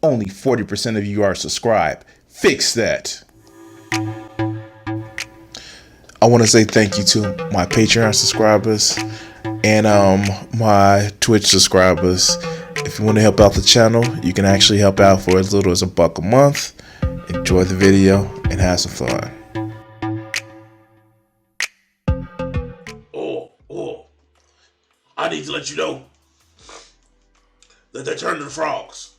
Only 40% of you are subscribed. Fix that. I want to say thank you to my Patreon subscribers and my Twitch subscribers. If you want to help out the channel, you can actually help out for as little as $1 a month. Enjoy the video and have some fun. Oh, I need to let you know that they turned into frogs.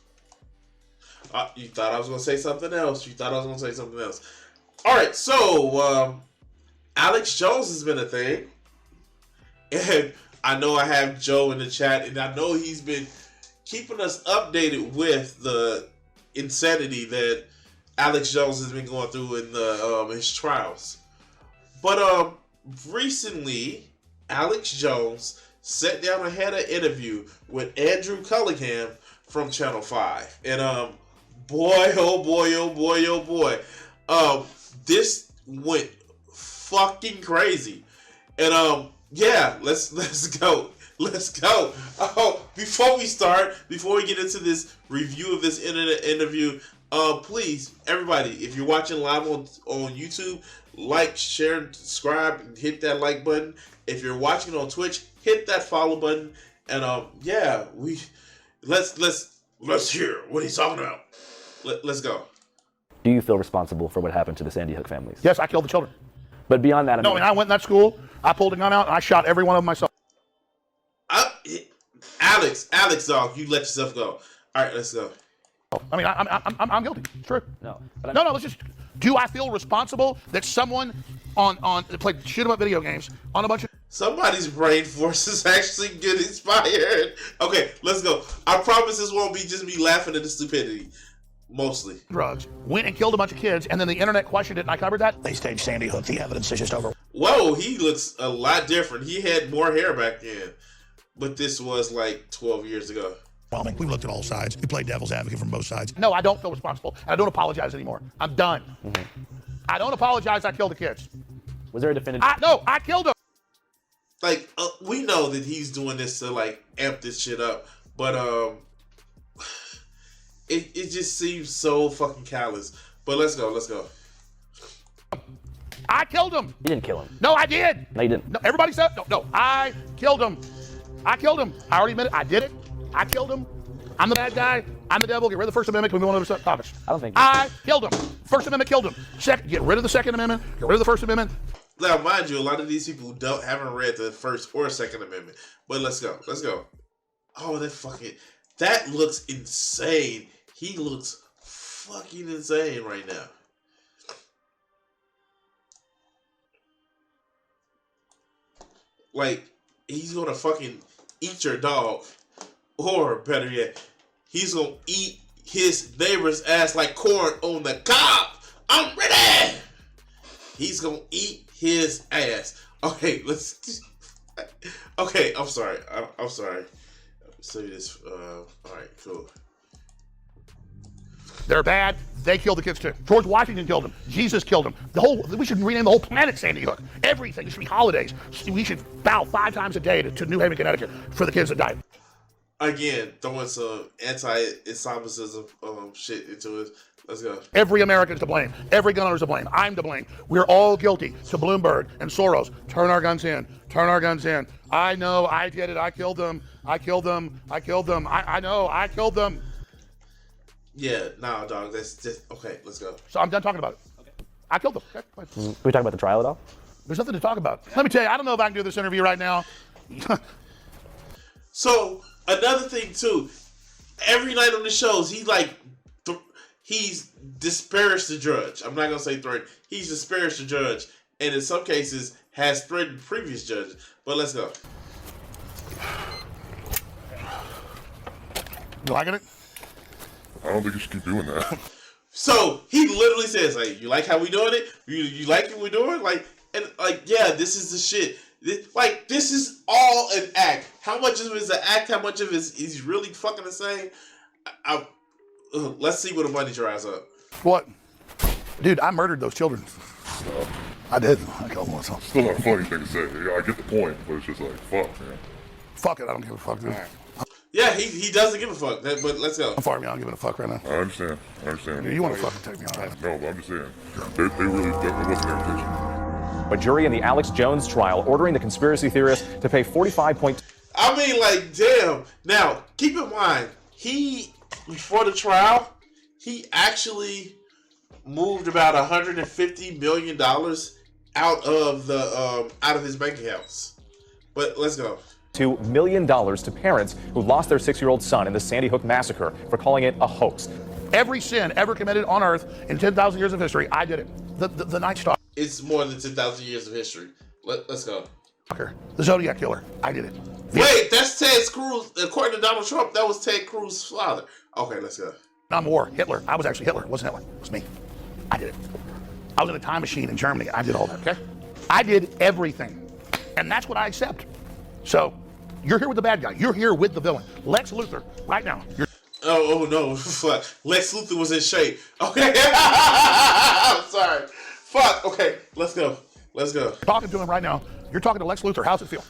You thought I was going to say something else. All right, so Alex Jones has been a thing. And I know I have Joe in the chat, and I know he's been keeping us updated with the insanity that Alex Jones has been going through in the his trials. But recently, Alex Jones sat down and had an interview with Andrew Cunningham from Channel 5. And boy, oh boy, this went fucking crazy. And yeah, let's go. Before we get into this review of this interview, please, everybody, if you're watching live on YouTube, like, share, and subscribe, and hit that like button. If you're watching on Twitch, hit that follow button. And yeah, let's hear what he's talking about. Let's go. Do you feel responsible for what happened to the Sandy Hook families? Yes, I killed the children. But beyond that, No, and I went in that school, I pulled a gun out, and I shot every one of them myself. Alex, dog, you let yourself go. All right, let's go. I mean, I'm guilty. It's true. No. No, let's just, do I feel responsible that someone that played shoot 'em up video games on a bunch of... Somebody's brain force is actually getting inspired. Okay, let's go. I promise this won't be just me laughing at the stupidity. Mostly. Drugs. Went and killed a bunch of kids, and then the internet questioned it, and I covered that. They staged Sandy Hook. The evidence is just over. Whoa, he looks a lot different. He had more hair back then. But this was like 12 years ago. We looked at all sides. We played devil's advocate from both sides. No, I don't feel responsible. And I don't apologize anymore. I'm done. Mm-hmm. I don't apologize. I killed the kids. Was there a definitive? No, I killed them. Like, we know that he's doing this to, like, amp this shit up. But, it just seems so fucking callous. But let's go. I killed him. You didn't kill him. No, I did. No, you didn't. No, everybody said, no, I killed him. I already admitted I did it. I killed him. I'm the bad guy. I'm the devil. Get rid of the First Amendment. Can we move on to other topics? I don't think. I killed him. First Amendment killed him. Second, get rid of the Second Amendment. Get rid of the First Amendment. Now, mind you, a lot of these people haven't read the First or Second Amendment. But let's go. Oh, that looks insane. He looks fucking insane right now. Like, he's gonna fucking eat your dog. Or better yet, he's gonna eat his neighbor's ass like corn on the cob. I'm ready! He's gonna eat his ass. Okay, okay, I'm sorry. I'm sorry. Say this. Alright, cool. They're bad. They killed the kids too. George Washington killed them. Jesus killed them. We should rename the whole planet Sandy Hook. Everything. It should be holidays. We should bow 5 times a day to New Haven, Connecticut for the kids that died. Again, throwing some anti-Islamicism shit into it. Let's go. Every American's to blame. Every gun owner's to blame. I'm to blame. We're all guilty. To Bloomberg and Soros. Turn our guns in. I know. I did it. I killed them. I know. I killed them. Yeah, nah, dog. That's just okay. Let's go. So I'm done talking about it. Okay. I killed them. Okay, fine. Can we talk about the trial at all? There's nothing to talk about. Let me tell you, I don't know if I can do this interview right now. So another thing too, every night on the shows, he's disparaged the judge. I'm not gonna say threatened. He's disparaged the judge, and in some cases has threatened previous judges. But let's go. You liking it? I don't think you should keep doing that. So he literally says, like, you like how we doing it? You like what we're doing? Like, and like, yeah, this is the shit. This is all an act. How much of it is an act? How much of it is he's really fucking insane? Let's see what the money dries up. What? Dude, I murdered those children. I did. I killed them myself. Still not a funny thing to say. Yeah, I get the point, but it's just like, fuck, man. Fuck it. I don't give a fuck, dude. Yeah, he doesn't give a fuck. But let's go. I'm farming. I'm giving a fuck right now. I understand. You want to fucking take me on that? No, but I'm just saying. They really, that wasn't their intention. A jury in the Alex Jones trial ordering the conspiracy theorists to pay 45. I mean, like, damn. Now, keep in mind, before the trial, he actually moved about $150 million out of his bank accounts. But let's go. $2 million to parents who lost their 6-year-old son in the Sandy Hook massacre for calling it a hoax. Every sin ever committed on Earth in 10,000 years of history, I did it. The Night Stalker. It's more than 10,000 years of history. Let's go. The Zodiac Killer, I did it. Wait, that's Ted Cruz. According to Donald Trump, that was Ted Cruz's father. Okay, let's go. Vietnam War, Hitler. I was actually Hitler. It wasn't Hitler. It was me. I did it. I was in a time machine in Germany. I did all that, okay? I did everything. And that's what I accept. So, you're here with the bad guy. You're here with the villain. Lex Luthor, right now. Oh no. Fuck. Lex Luthor was in shape. Okay. I'm sorry. Fuck. Okay, let's go. Talking to him right now. You're talking to Lex Luthor. How's it feel?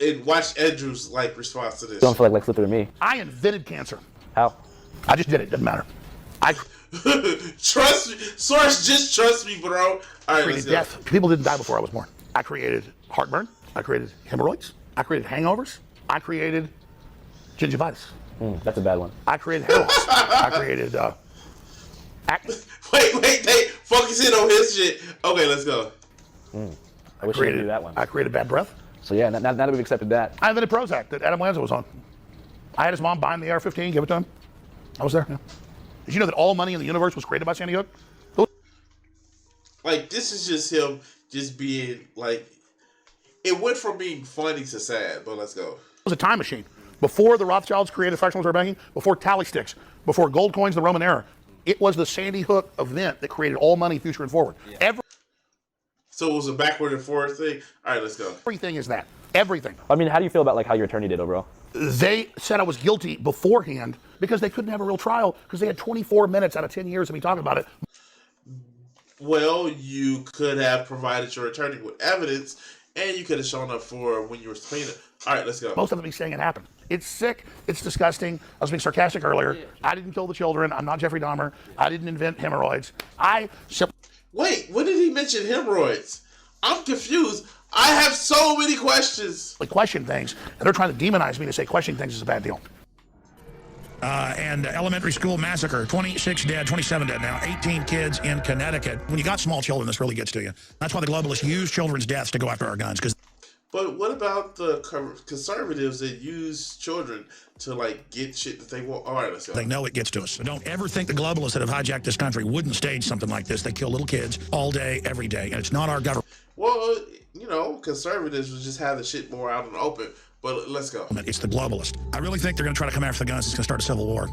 And watch Andrew's response to this. Don't feel like Lex Luthor to me. I invented cancer. How? I just did it. Doesn't matter. I Trust me. Source, just trust me, bro. All right, let's created go. death. People didn't die before I was born. I created heartburn. I created hemorrhoids. I created hangovers. I created gingivitis. That's a bad one. I created hair loss. I created acne. Wait, they focusing on his shit. Okay, let's go. I wish you could do that one. I created bad breath. So yeah, now that we've accepted that. I invented Prozac that Adam Lanza was on. I had his mom buy him the AR-15, give it to him. I was there. Yeah. Did you know that all money in the universe was created by Sandy Hook? This is just him just being it went from being funny to sad, but let's go. It was a time machine. Before the Rothschilds created fractional reserve banking, before tally sticks, before gold coins, the Roman era, it was the Sandy Hook event that created all money, future and forward. Yeah. So it was a backward and forward thing? All right, let's go. Everything is that. Everything. I mean, how do you feel about how your attorney did overall? They said I was guilty beforehand because they couldn't have a real trial because they had 24 minutes out of 10 years of me talking about it. Well, you could have provided your attorney with evidence, and you could have shown up for when you were subpoenaed. All right, let's go. Most of them be saying it happened. It's sick. It's disgusting. I was being sarcastic earlier. I didn't kill the children. I'm not Jeffrey Dahmer. I didn't invent hemorrhoids. Wait, when did he mention hemorrhoids? I'm confused. I have so many questions. Question things, and they're trying to demonize me to say questioning things is a bad deal. And elementary school massacre, 26 dead, 27 dead now, 18 kids in Connecticut. When you got small children, this really gets to you. That's why the globalists use children's deaths to go after our guns. But what about the conservatives that use children to get shit that they want? All right, let's go. They know it gets to us. So don't ever think the globalists that have hijacked this country wouldn't stage something like this. They kill little kids all day, every day, and it's not our government. Well, conservatives would just have the shit more out in the open. But let's go. It's the globalist. I really think they're going to try to come after the guns. It's going to start a civil war.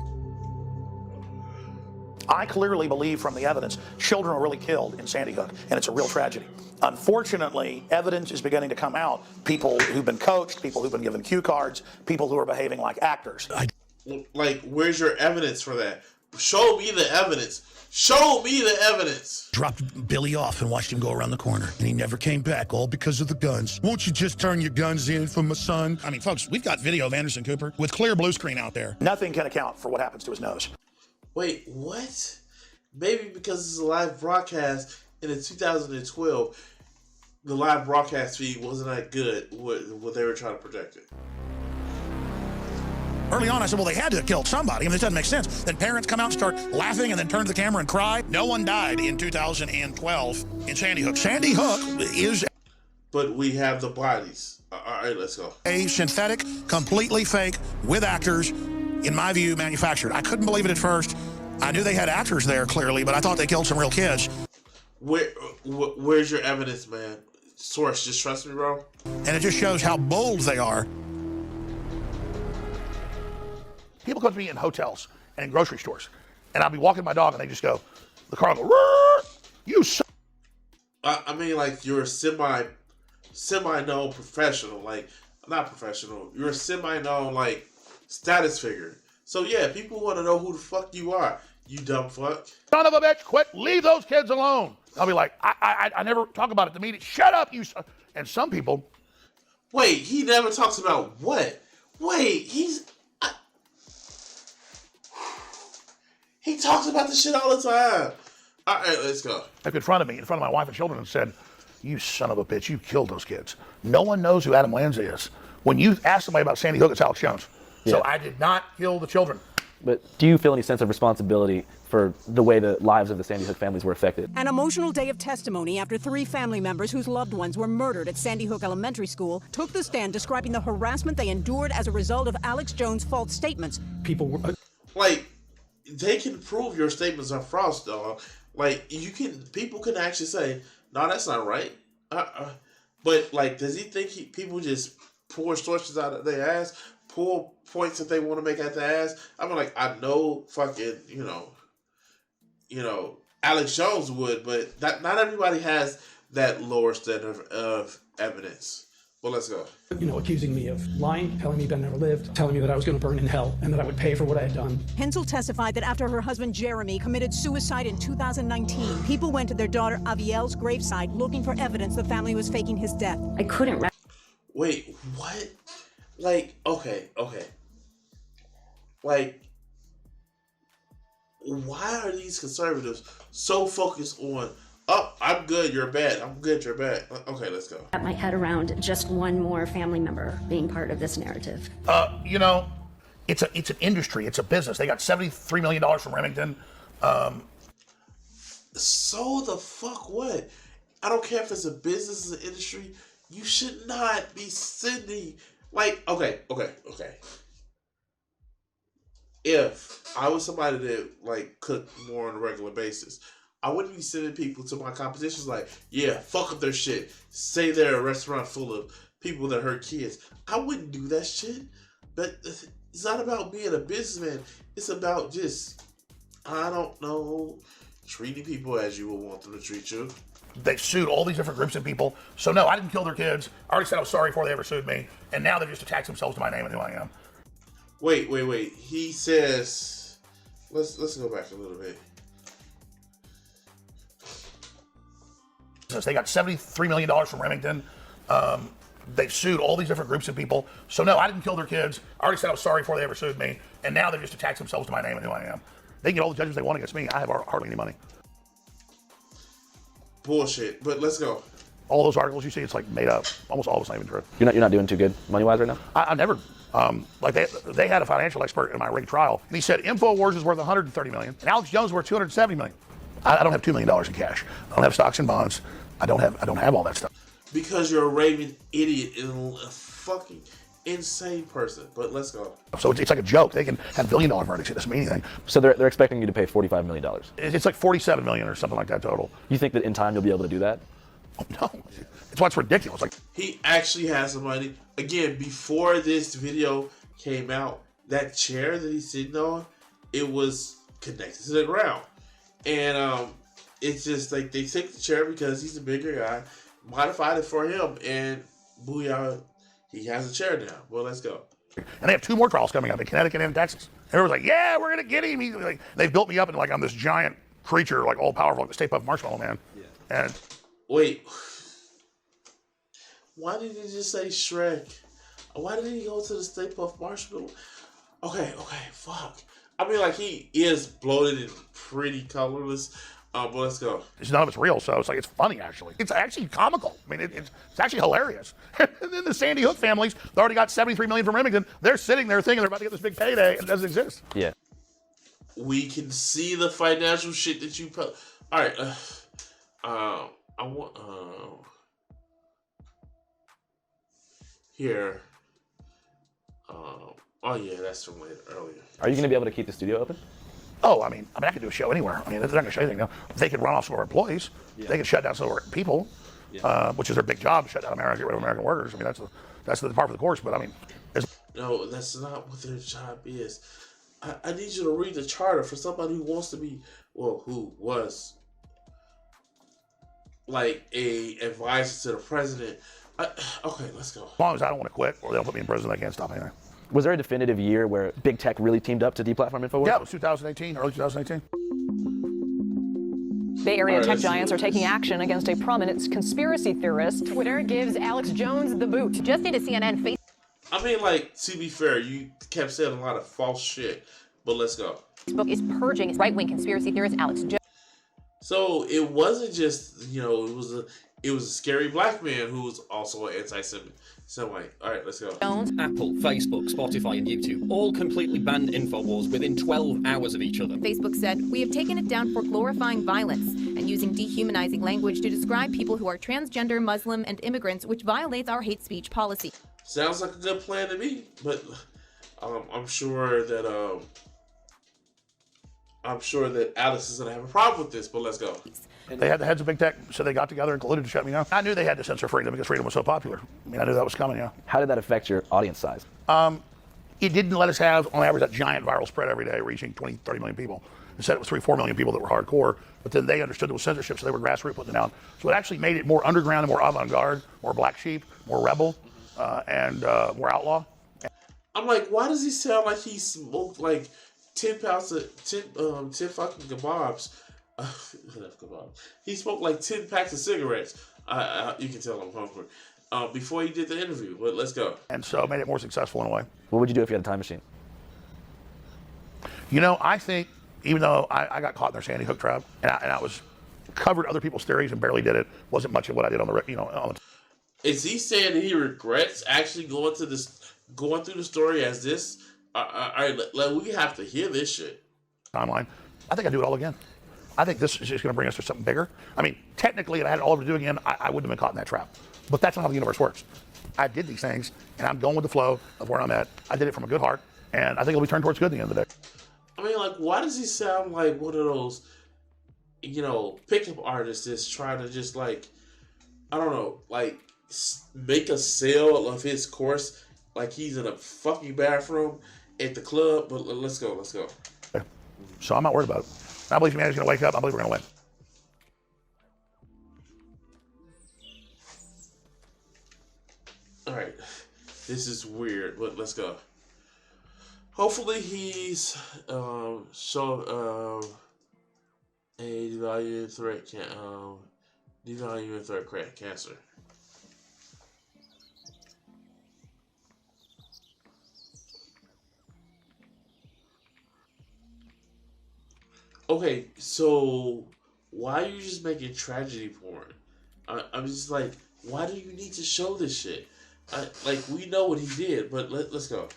I clearly believe from the evidence children were really killed in Sandy Hook, and it's a real tragedy. Unfortunately, evidence is beginning to come out. People who've been coached, people who've been given cue cards, people who are behaving like actors. Where's your evidence for that? Show me the evidence. Show me the evidence. Dropped Billy off and watched him go around the corner, and he never came back, all because of the guns. Won't you just turn your guns in for my son? I mean, folks, we've got video of Anderson Cooper with clear blue screen out there. Nothing can account for what happens to his nose. Wait, what? Maybe because it's a live broadcast, and in 2012, the live broadcast feed wasn't that good, what they were trying to project it. Early on, I said, well, they had to have killed somebody. I mean, this doesn't make sense. Then parents come out and start laughing and then turn to the camera and cry. No one died in 2012 in Sandy Hook. Sandy Hook is... But we have the bodies. All right, let's go. A synthetic, completely fake, with actors, in my view, manufactured. I couldn't believe it at first. I knew they had actors there, clearly, but I thought they killed some real kids. Where's your evidence, man? Source, just trust me, bro. And it just shows how bold they are. People come to me in hotels and in grocery stores, and I'll be walking my dog, and they just go, the car will go, "Roar! You suck." I mean, you're a semi-known professional, not professional. You're a semi-known, status figure. So yeah, people want to know who the fuck you are, you dumb fuck. Son of a bitch, quit, leave those kids alone. I'll be like, I never talk about it to me. Shut up, you son. And some people. Wait, he never talks about what? Wait, he talks about this shit all the time. All right, let's go. In front of me, in front of my wife and children, and said, "You son of a bitch, you killed those kids." No one knows who Adam Lanza is. When you ask somebody about Sandy Hook, it's Alex Jones. Yeah. So I did not kill the children. But do you feel any sense of responsibility for the way the lives of the Sandy Hook families were affected? An emotional day of testimony after 3 family members whose loved ones were murdered at Sandy Hook Elementary School took the stand describing the harassment they endured as a result of Alex Jones' false statements. People were... Like, they can prove your statements are false, dog. Like, people can actually say, no, that's not right. But, like, does he think people just pour sources out of their ass, pull points that they want to make at the ass? I mean, like, I know fucking, Alex Jones would, but not everybody has that lower standard of evidence. Well, let's go. Accusing me of lying, telling me Ben never lived, telling me that I was going to burn in hell and that I would pay for what I had done. Hensel testified that after her husband Jeremy committed suicide in 2019, people went to their daughter Avielle's graveside looking for evidence the family was faking his death. I couldn't... Wait, what? Like, okay. Like, why are these conservatives so focused on, oh, I'm good, you're bad. I'm good, you're bad. Okay, let's go. Wrap my head around just one more family member being part of this narrative. It's an industry. It's a business. They got $73 million from Remington. So the fuck what? I don't care if it's a business, it's an industry. You should not be sending, like, okay. If I was somebody that, like, cooked more on a regular basis, I wouldn't be sending people to my competitions like, yeah, fuck up their shit. Say they're a restaurant full of people that hurt kids. I wouldn't do that shit. But it's not about being a businessman. It's about just, I don't know, treating people as you would want them to treat you. They sued all these different groups of people. So no, I didn't kill their kids. I already said I was sorry before they ever sued me. And now they've just attached themselves to my name and who I am. Wait. He says, let's go back a little bit. They got $73 million from Remington. They've sued all these different groups of people. So no, I didn't kill their kids. I already said I was sorry before they ever sued me. And now they've just attached themselves to my name and who I am. They can get all the judgments they want against me. I have hardly any money. Bullshit, but let's go. All those articles you see, it's like made up. Almost all of it's not even true. You're not doing too good money-wise right now? I never, they had a financial expert in my rigged trial, and he said InfoWars is worth $130 million, and Alex Jones is worth $270 million. I don't have $2 million in cash. I don't have stocks and bonds. I don't have all that stuff. Because you're a raving idiot and a fucking insane person. But let's go. So it's like a joke. They can have $1 billion verdicts. It doesn't mean anything. So they're expecting you to pay $45 million. It's like $47 million or something like that total. You think that in time you'll be able to do that? Oh, no. It's what's ridiculous. Like, he actually has some money. Again, before this video came out, that chair that he's sitting on, it was connected to the ground. And it's just like they took the chair because he's a bigger guy, modified it for him, and booyah, he has a chair now. Well, let's go. And they have 2 more trials coming up in Connecticut and Texas. And everyone's like, yeah, we're going to get him. They've built me up and like I'm this giant creature, like all powerful, like the Stay Puft Marshmallow Man. Yeah. And wait, why did he just say Shrek? Why did he go to the Stay Puft Marshmallow? Okay, fuck. I mean, like, he is bloated and pretty colorless. But let's go. None of it's real, so it's funny, actually. It's actually comical. I mean, it's actually hilarious. And then the Sandy Hook families, they already got $73 million from Remington. They're sitting there thinking they're about to get this big payday, and it doesn't exist. Yeah. We can see the financial shit that you put. All right. I want here. Oh yeah, that's from earlier. Are you going to be able to keep the studio open? Oh, I mean, I could do a show anywhere. I mean, they're not going to show anything. No. They could run off some of our employees. Yeah. They could shut down some of our people, which is their big job, to shut down America, get rid of American workers. I mean, that's the part of the course. But I mean, no, that's not what their job is. I need you to read the charter for somebody who wants to be, who was like a advisor to the president. Okay, let's go. As long as I don't want to quit or they don't put me in prison, they can't stop anything. Was there a definitive year where big tech really teamed up to deplatform InfoWars? Yeah, it was 2018, early 2018. Bay Area tech giants are taking action against a prominent conspiracy theorist. Twitter gives Alex Jones the boot. Just into CNN face. I mean, like, to be fair, you kept saying a lot of false shit, but let's go. Facebook is purging right-wing conspiracy theorist Alex Jones. So it wasn't just, it was a scary black man who was also an anti-Semite. All right, let's go. Apple, Facebook, Spotify, and YouTube all completely banned InfoWars within 12 hours of each other. Facebook said, "We have taken it down for glorifying violence and using dehumanizing language to describe people who are transgender, Muslim, and immigrants, which violates our hate speech policy." Sounds like a good plan to me, but I'm sure that Alex is gonna have a problem with this. But let's go. They had the heads of big tech, so they got together and colluded to shut me down. I knew they had to censor freedom because freedom was so popular. I mean, I knew that was coming, yeah. How did that affect your audience size? It didn't let us have, on average, that giant viral spread every day, reaching 20, 30 million people. Instead, it was 3, 4 million people that were hardcore, but then they understood it was censorship, so they were grassroots putting it down. So it actually made it more underground and more avant-garde, more black sheep, more rebel, and more outlaw. I'm like, why does he sound like he smoked like 10 pounds of 10 fucking kebabs? He smoked like 10 packs of cigarettes. You can tell I'm hungry. Before he did the interview, but let's go. And so it made it more successful in a way. What would you do if you had a time machine? You know, I think, even though I got caught in their Sandy Hook trap, and I was covered other people's theories and barely did it, wasn't much of what I did on the, Is he saying that he regrets actually going through the story as this? All right, we have to hear this shit. Timeline. I think I'd do it all again. I think this is just going to bring us to something bigger. I mean, technically, if I had it all over to do again, I wouldn't have been caught in that trap. But that's not how the universe works. I did these things, and I'm going with the flow of where I'm at. I did it from a good heart, and I think it'll be turned towards good at the end of the day. I mean, like, why does he sound like one of those, pickup artists that's trying to just, like, I don't know, like, make a sale of his course like he's in a fucking bathroom at the club? But let's go. So I'm not worried about it. I believe humanity's going to wake up. I believe we're going to win. All right, this is weird, but let's go. Hopefully he's a devaluing threat cancer. Okay, so why are you just making tragedy porn? I'm just like, why do you need to show this shit? We know what he did, but let's go.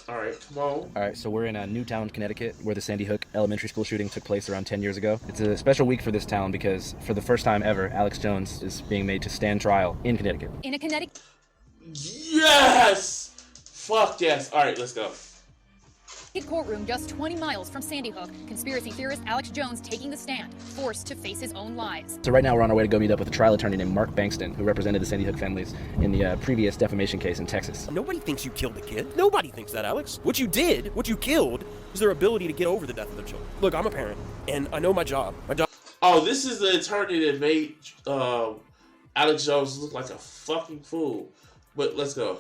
All right, come on. All right, so we're in Newtown, Connecticut, where the Sandy Hook Elementary School shooting took place around 10 years ago. It's a special week for this town because for the first time ever, Alex Jones is being made to stand trial in Connecticut. In a Connecticut... Yes! Fuck yes. All right, let's go. Courtroom just 20 miles from Sandy Hook. Conspiracy theorist Alex Jones taking the stand, forced to face his own lies. So right now we're on our way to go meet up with a trial attorney named Mark Bankston, who represented the Sandy Hook families in the previous defamation case in Texas. Nobody thinks you killed a kid. Nobody thinks that, Alex. What you did, what you killed, was their ability to get over the death of their children. Look, I'm a parent, and I know my job. Oh, this is the attorney that made Alex Jones look like a fucking fool. But let's go.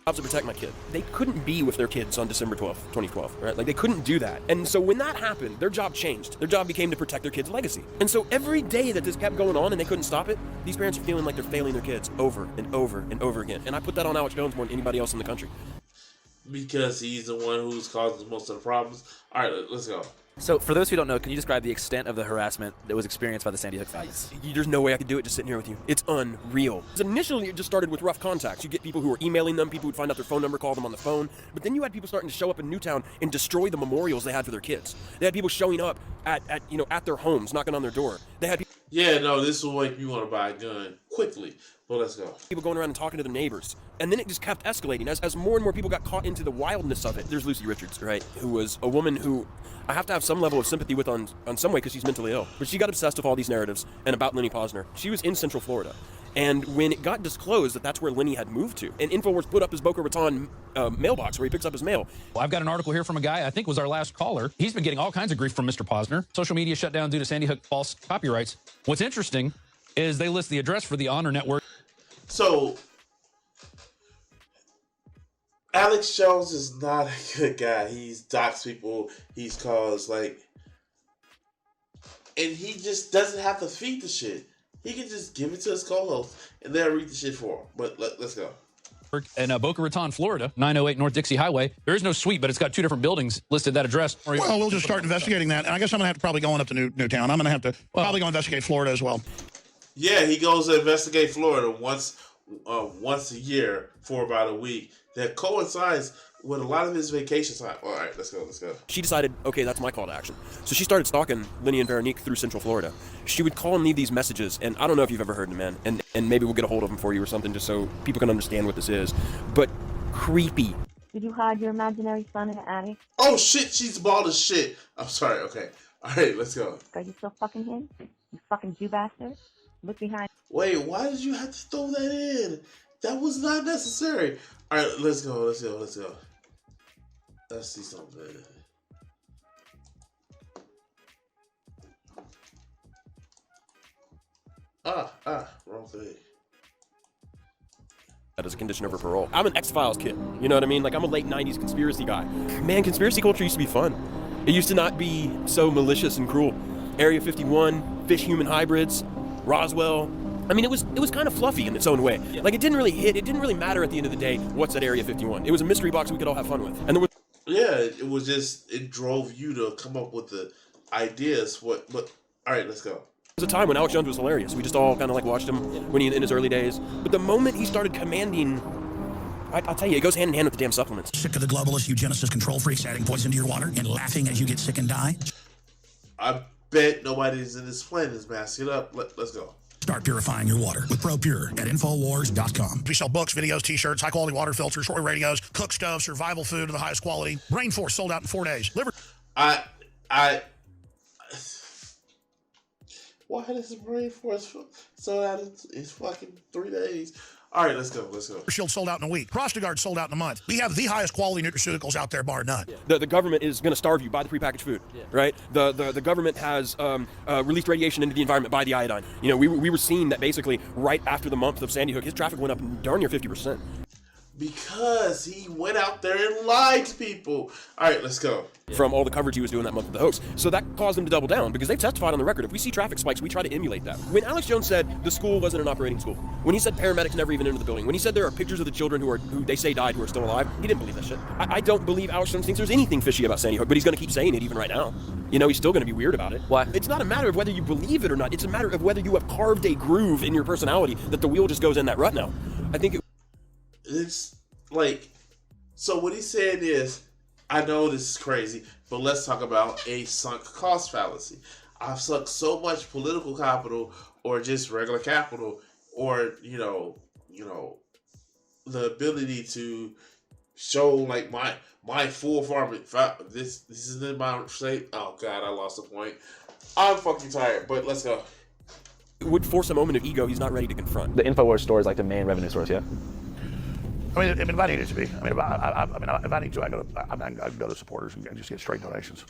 Jobs to protect my kid. They couldn't be with their kids on December 12th, 2012, right? Like, they couldn't do that. And so when that happened, their job changed. Their job became to protect their kid's legacy. And so every day that this kept going on and they couldn't stop it, these parents are feeling like they're failing their kids over and over and over again. And I put that on Alex Jones more than anybody else in the country. Because he's the one who's causing most of the problems. All right, let's go. So, for those who don't know, can you describe the extent of the harassment that was experienced by the Sandy Hook families? There's no way I could do it just sitting here with you. It's unreal. Initially, it just started with rough contacts. You get people who were emailing them, people who'd find out their phone number, call them on the phone. But then you had people starting to show up in Newtown and destroy the memorials they had for their kids. They had people showing up at their homes, knocking on their door. They had people... Yeah, no, this will make me want to buy a gun quickly. Well, let's go. People going around and talking to their neighbors. And then it just kept escalating. As more and more people got caught into the wildness of it. There's Lucy Richards, right? Who was a woman who I have to have some level of sympathy with on some way because she's mentally ill. But she got obsessed with all these narratives and about Lenny Posner. She was in Central Florida. And when it got disclosed that that's where Lenny had moved to, and InfoWars put up his Boca Raton mailbox where he picks up his mail. Well, I've got an article here from a guy, I think was our last caller. He's been getting all kinds of grief from Mr. Posner. Social media shut down due to Sandy Hook false copyrights. What's interesting is they list the address for the Honor Network. So, Alex Jones is not a good guy. He's doxed people. He's caused and he just doesn't have to feed the shit. He can just give it to his co-host and they'll read the shit for him. But let's go. In Boca Raton, Florida, 908 North Dixie Highway. There is no suite, but it's got 2 different buildings listed that address. Well, we'll just start investigating that. And I guess I'm going to have to probably go on up to Newtown. I'm going to have to probably go investigate Florida as well. Yeah, he goes to investigate Florida once a year for about a week. That coincides with a lot of his vacation time. All right, let's go. She decided, okay, that's my call to action. So she started stalking Lenny and Veronique through Central Florida. She would call and leave these messages, and I don't know if you've ever heard them, man, and maybe we'll get a hold of them for you or something just so people can understand what this is. But creepy. Did you hide your imaginary son in the attic? Oh, shit, she's bald as shit. I'm sorry, okay. All right, let's go. Are you still fucking him? You fucking Jew bastard? Look behind. Wait, why did you have to throw that in? That was not necessary. All right, let's go. Let's see something. Wrong thing. That is a condition of her parole. I'm an X-Files kid. You know what I mean? Like, I'm a late 90s conspiracy guy. Man, conspiracy culture used to be fun. It used to not be so malicious and cruel. Area 51, fish-human hybrids, Roswell. I mean, it was kind of fluffy in its own way. Like, it didn't really hit. It didn't really matter at the end of the day what's at Area 51. It was a mystery box we could all have fun with. And there was... Yeah, it was just, it drove you to come up with the ideas. But all right, let's go. There was a time when Alex Jones was hilarious. We just all kind of like watched him when he in his early days. But the moment he started commanding, I'll tell you, it goes hand in hand with the damn supplements. Sick of the globalist eugenicist control freaks adding poison to your water and laughing as you get sick and die? I bet nobody's in this planet is masking it up. Let's go. Start purifying your water with ProPure at Infowars.com. We sell books, videos, t-shirts, high-quality water filters, short radios, cook stove, survival food of the highest quality. Rainforest sold out in 4 days. Why does the Rainforest sold out in fucking 3 days? All right, let's go. Shield sold out in a week. Prostagard sold out in a month. We have the highest quality nutraceuticals out there, bar none. The government is going to starve you. Buy the prepackaged food, right? The government has released radiation into the environment. Buy the iodine. You know, we were seeing that basically right after the month of Sandy Hook, his traffic went up darn near 50%. Because he went out there and lied to people. All right, let's go. From all the coverage he was doing that month of the hoax. So that caused them to double down because they've testified on the record. If we see traffic spikes, we try to emulate that. When Alex Jones said the school wasn't an operating school, when he said paramedics never even entered the building, when he said there are pictures of the children who they say died who are still alive, he didn't believe that shit. I don't believe Alex Jones thinks there's anything fishy about Sandy Hook, but he's going to keep saying it even right now. You know, he's still going to be weird about it. Why? It's not a matter of whether you believe it or not. It's a matter of whether you have carved a groove in your personality that the wheel just goes in that rut now. I think it's like, so what he's saying is, I know this is crazy, but let's talk about a sunk cost fallacy. I've sunk so much political capital or just regular capital or, you know, the ability to show like my full farm. This isn't my state. Oh God, I lost the point. I'm fucking tired, but let's go. It would force a moment of ego he's not ready to confront. The InfoWars store is like the main revenue source, yeah? I mean, if I need it to be. I mean, if I need to, I go to supporters and just get straight donations.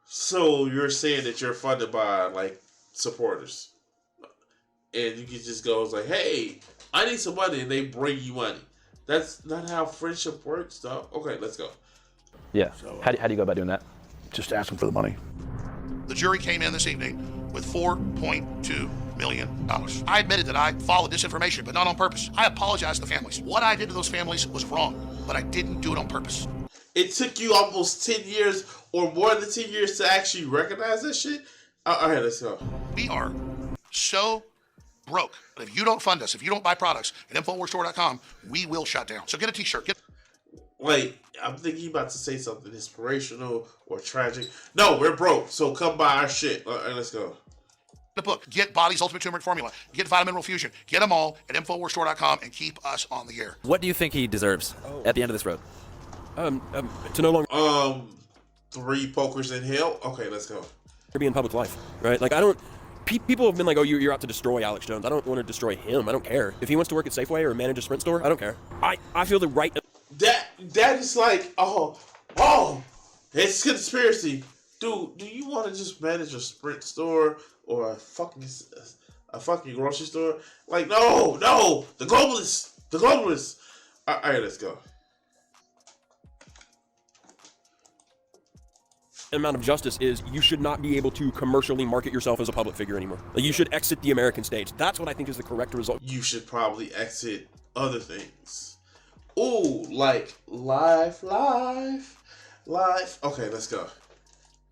So you're saying that you're funded by like supporters, and you can just go like, "Hey, I need some money," and they bring you money. That's not how friendship works, though. Okay, let's go. Yeah. So, how do you go about doing that? Just ask them for the money. The jury came in this evening with $4.2 million. I admitted that I followed disinformation, but not on purpose. I apologize to the families. What I did to those families was wrong, but I didn't do it on purpose. It took you almost 10 years or more than 10 years to actually recognize that shit? All right, let's go. We are so broke. But if you don't fund us, if you don't buy products at InfoWarsStore.com, we will shut down. So get a t-shirt. Wait, I'm thinking you about to say something inspirational or tragic. No, we're broke, so come buy our shit. All right, let's go. The book, get Body's Ultimate Turmeric Formula, get Vitamin Mineral Fusion, get them all at InfoWarsStore.com and keep us on the air. What do you think he deserves at the end of this road? To no longer 3 pokers in hell. Okay, let's go. Be in public life, right? Like I don't. People have been like, "Oh, you're out to destroy Alex Jones." I don't want to destroy him. I don't care if he wants to work at Safeway or manage a Sprint store. I don't care. I feel the right. That is like oh, it's conspiracy, dude. Do you want to just manage a Sprint store or a fucking grocery store? Like no, the globalists. All right, let's go. Amount of justice is you should not be able to commercially market yourself as a public figure anymore. Like, you should exit the American stage. That's what I think is the correct result. You should probably exit other things. Ooh, like live. Okay, let's go.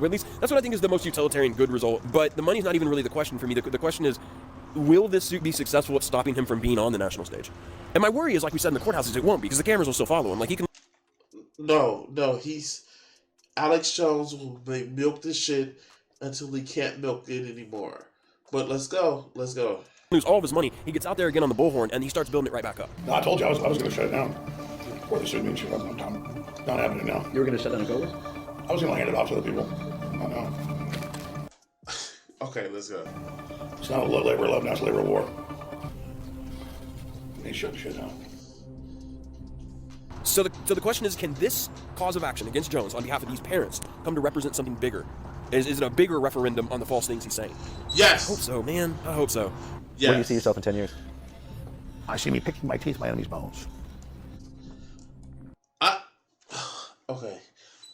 Or at least that's what I think is the most utilitarian good result. But the money's not even really the question for me. The question is, will this suit be successful at stopping him from being on the national stage? And my worry is, like we said in the courthouses, it won't, because the cameras will still follow him. Like, he can. No, Alex Jones will milk this shit until he can't milk it anymore. But let's go. Lose all of his money. He gets out there again on the bullhorn, and he starts building it right back up. No, I told you I was going to shut it down. Before they sued me and shit, I'm not happening now. You were going to shut down a go? I was going to hand it off to other people. I know. Okay, let's go. It's not a labor of love, now it's a labor of war. They shut the shit down. So the question is, can this cause of action against Jones on behalf of these parents come to represent something bigger? Is it a bigger referendum on the false things he's saying? Yes! I hope so, man. I hope so. Yes. Where do you see yourself in 10 years? I see me picking my teeth, my enemy's bones. Okay,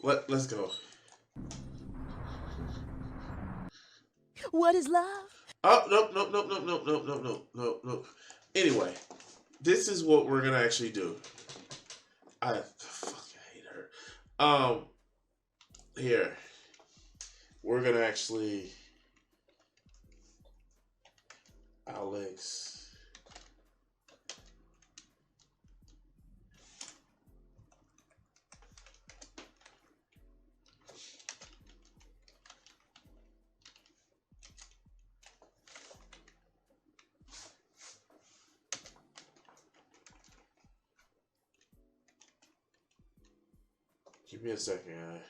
let's go. What is love? Oh, no. Anyway, this is what we're gonna actually do. I fucking hate her. Here. We're gonna actually Alex. Give me a second.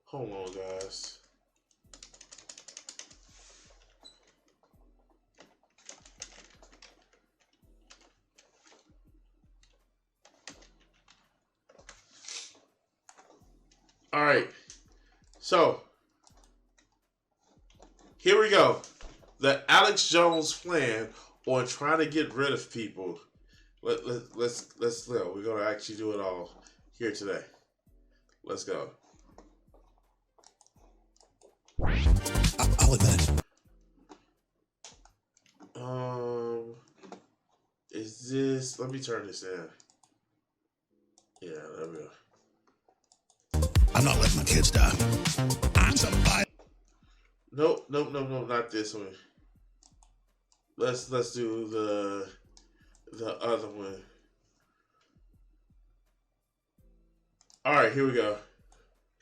Hold on, guys. All right, so here we go. The Alex Jones plan on trying to get rid of people. Let's go. We're gonna actually do it all here today. Let's go. I'll admit it. Is this? Let me turn this in. Yeah, there we go. I'm not letting my kids die. I'm somebody. Nope, not this one. Let's do the other one. All right, here we go.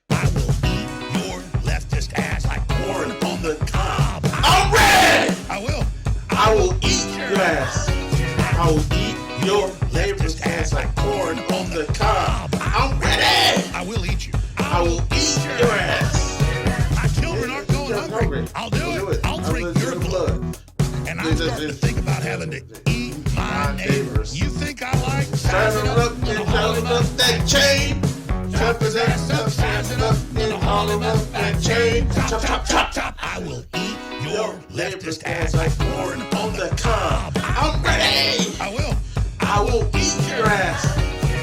I will eat your leftist ass like corn on the cob. I'm ready. I will eat your ass. I will eat your leftist ass like corn on the cob. I'm ready. I will eat you. I will eat your ass. My children aren't going hungry. I'll do it. I'll drink your blood. And I'm starting to think about having to eat my neighbors. You think I like sizing up and hauling up that chain? Chop his ass up, sizing up and hauling up that chain. Chop, chop, chop, chop. I will eat your leftist ass like corn on the cob. I'm ready. I will eat your ass.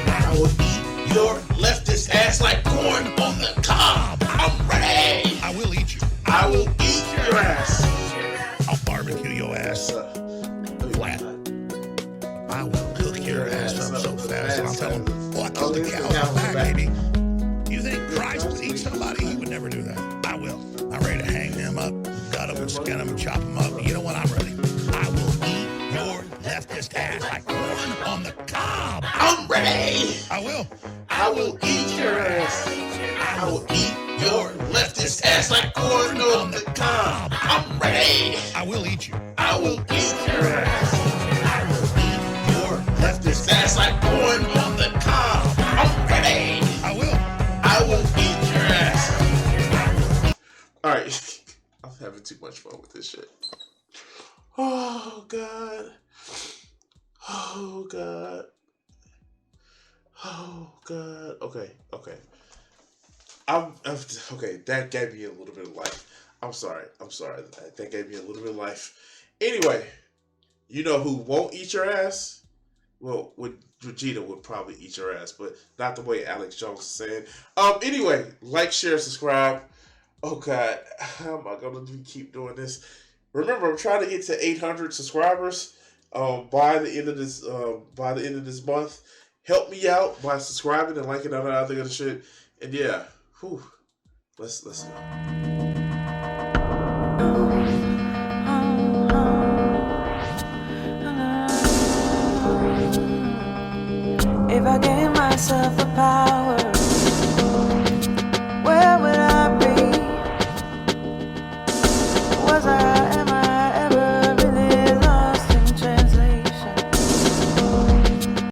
I will eat your leftist ass like corn on the cob. I'm ready. I will eat you. I will eat your ass. I'll barbecue your ass flat. I will cook your ass up so fast, and I'll tell them, oh, I killed the cow out back, baby. You think Christ would eat somebody? He would never do that. I will. I'm ready to hang them up, gut them and skin them and chop them up. You know what? I'm ready. I will eat your leftist ass like corn on the cob. I'm ready. I will. I will eat your ass. I will eat your leftist ass like corn on the cob. I'm ready. I will eat you. I will eat your ass. I will eat your leftist ass like corn on the cob. I'm ready. I will. I will eat your ass. God. Oh God. Oh God. Okay. Okay. That gave me a little bit of life. I'm sorry. That gave me a little bit of life. Anyway, you know who won't eat your ass? Well, Vegeta would probably eat your ass, but not the way Alex Jones is saying. Anyway, like, share, subscribe. Oh God, how am I gonna keep doing this? Remember, I'm trying to get to 800 subscribers. By the end of this month, help me out by subscribing and liking all that other good shit. And yeah, let's go. If I gave myself the power